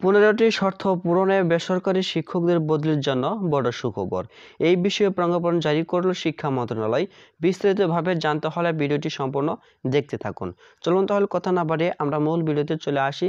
15টি শর্ত পূরণে বেসরকারি শিক্ষকদের বদলির জন্য বড় সুখবর। এই বিষয়ে প্রজ্ঞাপন জারি করল শিক্ষা মন্ত্রণালয়। বিস্তারিতভাবে জানতে হলে ভিডিওটি সম্পূর্ণ দেখতে থাকুন। চলুন তাহলে কথা না বাড়িয়ে আমরা মূল ভিডিওতে চলে আসি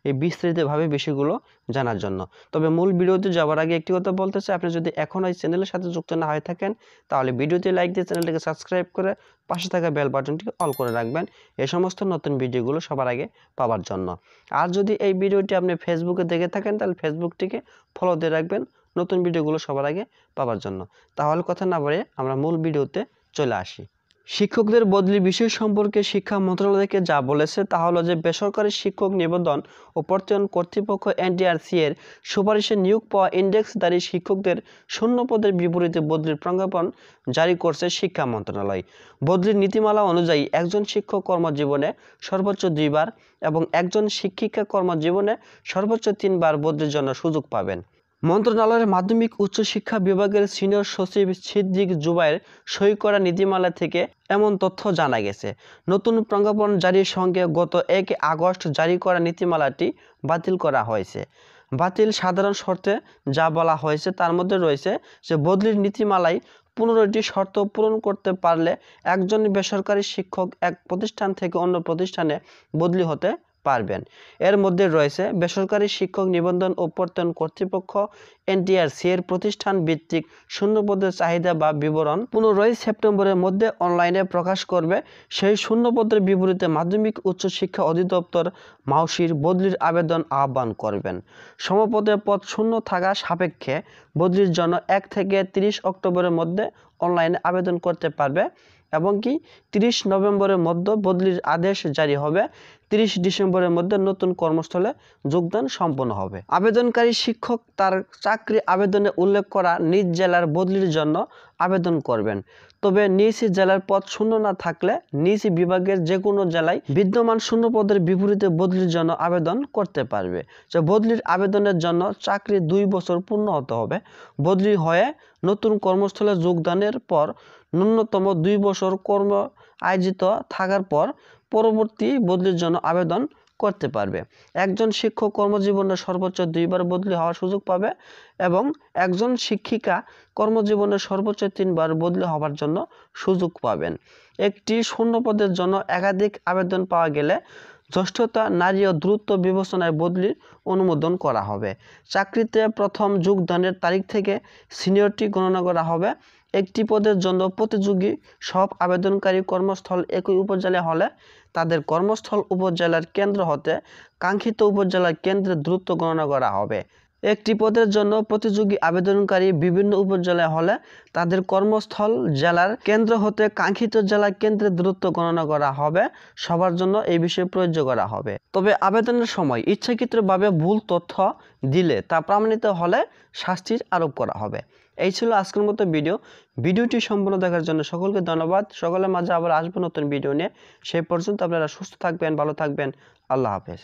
এই বিস্তারিতভাবে বিষয়গুলো জানার জন্য। তবে মূল ভিডিওতে যাওয়ার আগে একটি কথা বলতে চাই, আপনি যদি এখনও এই চ্যানেলের সাথে যুক্ত না হয়ে থাকেন তাহলে ভিডিওতে লাইক দিয়ে চ্যানেলটিকে সাবস্ক্রাইব করে পাশে থাকা বেল বাটনটি অল করে রাখবেন এই সমস্ত নতুন ভিডিওগুলো সবার আগে পাওয়ার জন্য। আর যদি এই ভিডিওটি আপনি ফেসবুকে দেখে থাকেন তাহলে ফেসবুকটিকে ফলো দিয়ে রাখবেন নতুন ভিডিওগুলো সবার আগে পাওয়ার জন্য। তাহলে কথা না বাড়িয়ে আমরা মূল ভিডিওতে চলে আসি। শিক্ষকদের বদলি বিষয় সম্পর্কে শিক্ষা মন্ত্রণালয় থেকে যা বলেছে তা হলো যে বেসরকারি শিক্ষক নিবন্ধন ও প্রত্যয়ন কর্তৃপক্ষ এনটিআরসি এর সুপারিশে নিয়োগ পাওয়া ইন্ডেক্সধারী শিক্ষকদের শূন্য পদের বিপরীতে বদলির প্রজ্ঞাপন জারি করছে শিক্ষা মন্ত্রণালয়। বদলির নীতিমালা অনুযায়ী একজন শিক্ষক কর্মজীবনে সর্বোচ্চ 2 বার এবং একজন শিক্ষিকা কর্মজীবনে সর্বোচ্চ 3 বার বদলির জন্য সুযোগ পাবেন। মন্ত্রণালয়ের মাধ্যমিক উচ্চ শিক্ষা বিভাগের সিনিয়র সচিব সিদ্দিক জুবায়ের সই করা নীতিমালা থেকে এমন তথ্য জানা গেছে। নতুন প্রজ্ঞাপন জারির সঙ্গে গত 1 আগস্ট জারি করা নীতিমালাটি বাতিল করা হয়েছে। বাতিল সাধারণ শর্তে যা বলা হয়েছে তার মধ্যে রয়েছে যে বদলির নীতিমালায় 15টি শর্ত পূরণ করতে পারলে একজন বেসরকারি শিক্ষক এক প্রতিষ্ঠান থেকে অন্য প্রতিষ্ঠানে বদলি হতে পারবেন। এর মধ্যে রয়েছে বেসরকারি শিক্ষক নিবন্ধন ও প্রত্যয়ন কর্তৃপক্ষ এনটিআরসি এর প্রতিষ্ঠান ভিত্তিক শূন্য পদের চাহিদা বা বিবরণ 15 সেপ্টেম্বরের মধ্যে অনলাইনে প্রকাশ করবে। সেই শূন্য পদের বিপরীতে মাধ্যমিক উচ্চ শিক্ষা অধিদপ্তর মাউসির বদলির আবেদন আহ্বান করবেন। সমপদে পদ শূন্য থাকা সাপেক্ষে বদলির জন্য 1 থেকে 30 অক্টোবরের মধ্যে অনলাইনে আবেদন করতে পারবে এবং কি 30 নভেম্বরের মধ্যে বদলির আদেশ জারি হবে। 30 ডিসেম্বরের মধ্যে নতুন কর্মস্থলে যোগদান সম্পন্ন হবে। আবেদনকারী শিক্ষক তার চাকরি আবেদনে উল্লেখ করা নিজ জেলার বদলির জন্য আবেদন করবেন। তবে নিজ জেলার পদ শূন্য না থাকলে নিজ বিভাগের যে কোনো জেলায় বিদ্যমান শূন্য পদের বিপরীতে বদলির জন্য আবেদন করতে পারবে। যে বদলির আবেদনের জন্য চাকরি 2 বছর পূর্ণ হতে হবে। বদলি হয়ে নতুন কর্মস্থলে যোগদানের পর ন্যূনতম 2 বছর কর্ম আয়োজিত থাকার পর পরবর্তী বদলির জন্য আবেদন করতে পারবে। একজন শিক্ষক কর্মজীবনে সর্বোচ্চ 2 বার বদলি হওয়ার সুযোগ পাবে এবং একজন শিক্ষিকা কর্মজীবনে সর্বোচ্চ 3 বার বদলি হওয়ার জন্য সুযোগ পাবেন। একটি শূন্য পদের জন্য একাধিক আবেদন পাওয়া গেলে জ্যেষ্ঠতা, নারী ও দ্রুত বিবেচনায় বদলির অনুমোদন করা হবে। চাকরিতে প্রথম যোগদানের তারিখ থেকে সিনিয়রিটি গণনা করা হবে। একটি পদের জন্য প্রতিযোগী সব আবেদনকারী কর্মস্থল একই উপজেলায় হলে তাদের কর্মস্থল উপজেলার কেন্দ্র হতে কাঙ্ক্ষিত উপজেলার কেন্দ্রে দূরত্ব গণনা করা হবে। একটি পদের জন্য প্রতিযোগী আবেদনকারী বিভিন্ন উপজেলায় হলে তাদের কর্মস্থল জেলার কেন্দ্র হতে কাঙ্ক্ষিত জেলার কেন্দ্রে দূরত্ব গণনা করা হবে। সবার জন্য এই বিষয়ে প্রযোজ্য করা হবে। তবে আবেদনের সময় ইচ্ছাকৃতভাবে ভুল তথ্য দিলে তা প্রমাণিত হলে শাস্তির আরোপ করা হবে। এই ছিল আজকের মতো ভিডিওটি সম্পূর্ণ দেখার জন্য সকলকে ধন্যবাদ। সকলের মাঝে আবার আসবো নতুন ভিডিও নিয়ে। সেই পর্যন্ত আপনারা সুস্থ থাকবেন, ভালো থাকবেন। আল্লাহ হাফেজ।